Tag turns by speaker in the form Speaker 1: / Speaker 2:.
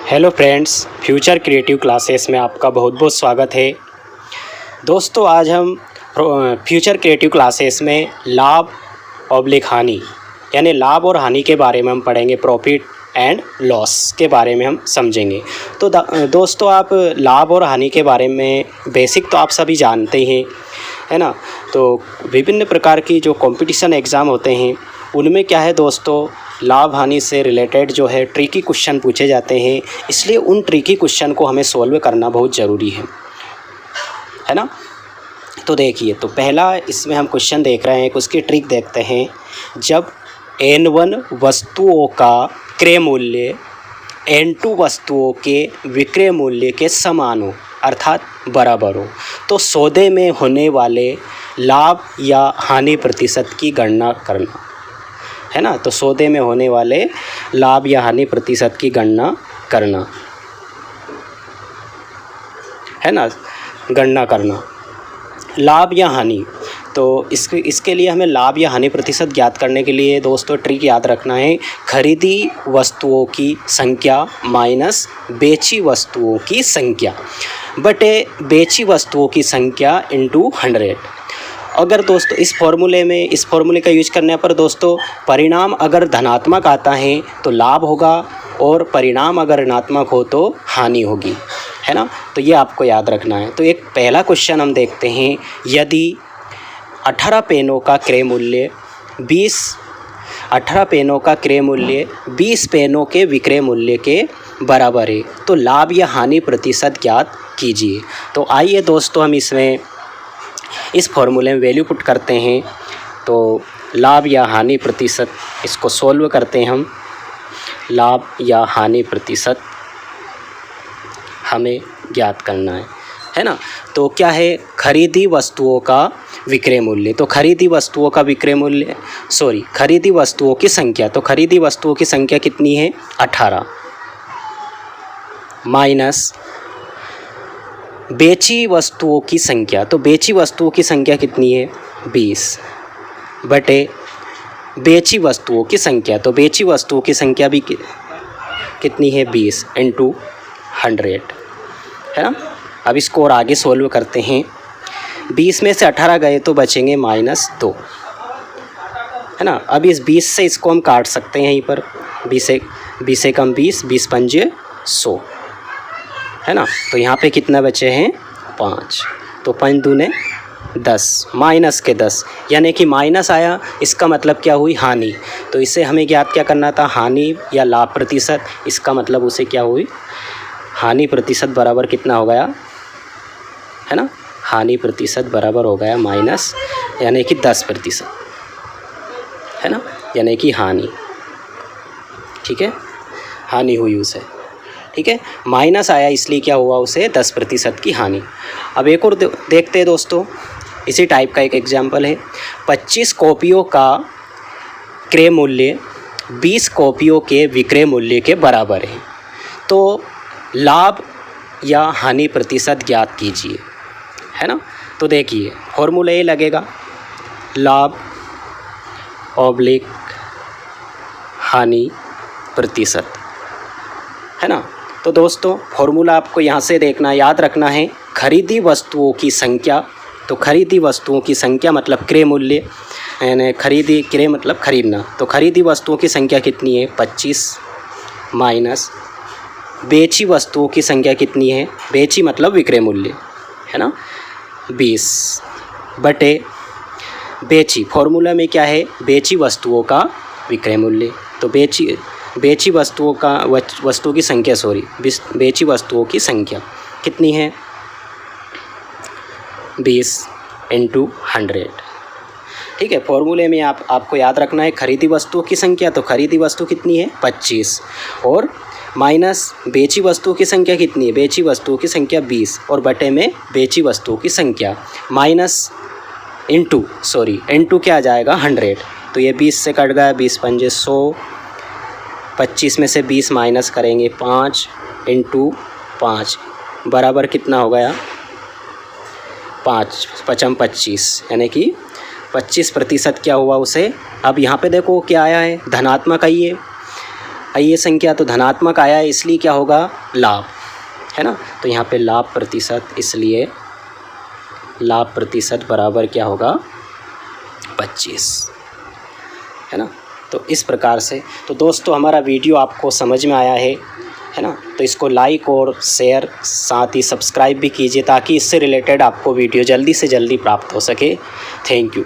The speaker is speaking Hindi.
Speaker 1: Hello friends, future creative classes में आपका बहुत बहुत स्वागत है। दोस्तों, आज हम फ्यूचर क्रिएटिव क्लासेस में लाभ ऑब्लिक हानि यानी लाभ और हानि के बारे में हम पढ़ेंगे। प्रॉफिट एंड लॉस के बारे में हम समझेंगे। तो दोस्तों, आप लाभ और हानि के बारे में बेसिक तो आप सभी जानते ही हैं, है ना। तो विभिन्न प्रकार की जो कंपटीशन एग्ज़ाम होते हैं उनमें क्या है दोस्तों, लाभ हानि से रिलेटेड जो है ट्रिकी क्वेश्चन पूछे जाते हैं। इसलिए उन ट्रिकी क्वेश्चन को हमें सॉल्व करना बहुत ज़रूरी है ना। तो देखिए, तो पहला इसमें हम क्वेश्चन देख रहे हैं, उसकी ट्रिक देखते हैं। जब N1 वस्तुओं का क्रय मूल्य N2 वस्तुओं के विक्रय मूल्य के समान हो अर्थात बराबर हो, तो सौदे में होने वाले लाभ या हानि प्रतिशत की गणना करना, है ना। तो सौदे में होने वाले लाभ या हानि प्रतिशत की गणना करना, है ना, गणना करना लाभ या हानि। तो इसके लिए हमें लाभ या हानि प्रतिशत ज्ञात करने के लिए दोस्तों ट्रिक याद रखना है। खरीदी वस्तुओं की संख्या माइनस बेची वस्तुओं की संख्या बटे बेची वस्तुओं की संख्या इंटू 100। अगर दोस्तों इस फॉर्मूले का यूज करने पर दोस्तों परिणाम अगर धनात्मक आता है तो लाभ होगा और परिणाम अगर ऋणात्मक हो तो हानि होगी, है ना। तो ये आपको याद रखना है। तो एक पहला क्वेश्चन हम देखते हैं। यदि 18 पेनों का क्रय मूल्य 20 पेनों के विक्रय मूल्य के बराबर है, तो लाभ या हानि प्रतिशत ज्ञात कीजिए। तो आइए दोस्तों हम इसमें इस फॉर्मूले में वैल्यू पुट करते हैं। तो लाभ या हानि प्रतिशत, इसको सॉल्व करते हैं हम। लाभ या हानि प्रतिशत हमें ज्ञात करना है ना। तो क्या है, खरीदी वस्तुओं का विक्रय मूल्य। तो खरीदी वस्तुओं का विक्रय मूल्य खरीदी वस्तुओं की संख्या। तो खरीदी वस्तुओं की संख्या कितनी है, 18 माइनस बेची वस्तुओं की संख्या। तो बेची वस्तुओं की संख्या कितनी है, 20 बटे बेची वस्तुओं की संख्या। तो बेची वस्तुओं की संख्या भी कितनी है, 20 इंटू 100, है ना। अब इसको और आगे सोल्व करते हैं। 20 में से 18 गए तो बचेंगे -2, है ना। अब इस 20 से इसको हम काट सकते हैं यहीं पर। 20 से कम 20 पंजे 100, है ना। तो यहाँ पे कितना बचे हैं, 5। तो 5 दूने 10 माइनस के 10, यानी कि माइनस आया, इसका मतलब क्या हुई, हानि। तो इसे हमें ज्ञात क्या करना था, हानि या लाभ प्रतिशत। इसका मतलब उसे क्या हुई, हानि प्रतिशत बराबर कितना हो गया, है ना। हानि प्रतिशत बराबर हो गया माइनस, यानी कि 10%, है ना, यानी कि हानि। ठीक है, हानि हुई उसे, ठीक है। माइनस आया इसलिए क्या हुआ, उसे 10% की हानि। अब एक और देखते हैं दोस्तों, इसी टाइप का एक एग्जाम्पल है। 25 कॉपियों का क्रय मूल्य 20 कॉपियों के विक्रय मूल्य के बराबर है, तो लाभ या हानि प्रतिशत ज्ञात कीजिए, है ना। तो देखिए फॉर्मूला ये लगेगा, लाभ ऑब्लिक हानि प्रतिशत, है ना। तो दोस्तों फॉर्मूला आपको यहाँ से देखना, याद रखना है। खरीदी वस्तुओं की संख्या, तो खरीदी वस्तुओं की संख्या मतलब क्रय मूल्य, यानी क्रय मतलब खरीदना। तो खरीदी वस्तुओं की संख्या कितनी है, 25 माइनस बेची वस्तुओं की संख्या कितनी है, बेची मतलब विक्रय मूल्य, है ना, 20 बटे बेची। फॉर्मूला में क्या है, बेची वस्तुओं का विक्रय मूल्य। तो बेची वस्तुओं की संख्या बेची वस्तुओं की संख्या कितनी है, 20 इंटू 100। ठीक है, फॉर्मूले में आपको याद रखना है खरीदी वस्तुओं की संख्या। तो खरीदी वस्तु कितनी है, 25, और माइनस बेची वस्तुओं की संख्या कितनी है, बेची वस्तुओं की संख्या 20, और बटे में बेची वस्तुओं की संख्या माइनस इंटू क्या आ जाएगा, 100। तो ये 20 से कट गया, 20 पंजे 100, 25 में से 20 माइनस करेंगे 5 इंटू 5 बराबर कितना हो गया, 5 पचम 25, यानी कि 25% क्या हुआ उसे। अब यहाँ पे देखो क्या आया है, धनात्मक आई है। ये संख्या तो धनात्मक आया है, इसलिए क्या होगा, लाभ, है ना। तो यहाँ पे लाभ प्रतिशत, इसलिए लाभ प्रतिशत बराबर क्या होगा, 25, है ना। तो इस प्रकार से, तो दोस्तों हमारा वीडियो आपको समझ में आया है ना। तो इसको लाइक और शेयर, साथ ही सब्सक्राइब भी कीजिए, ताकि इससे रिलेटेड आपको वीडियो जल्दी से जल्दी प्राप्त हो सके। Thank you.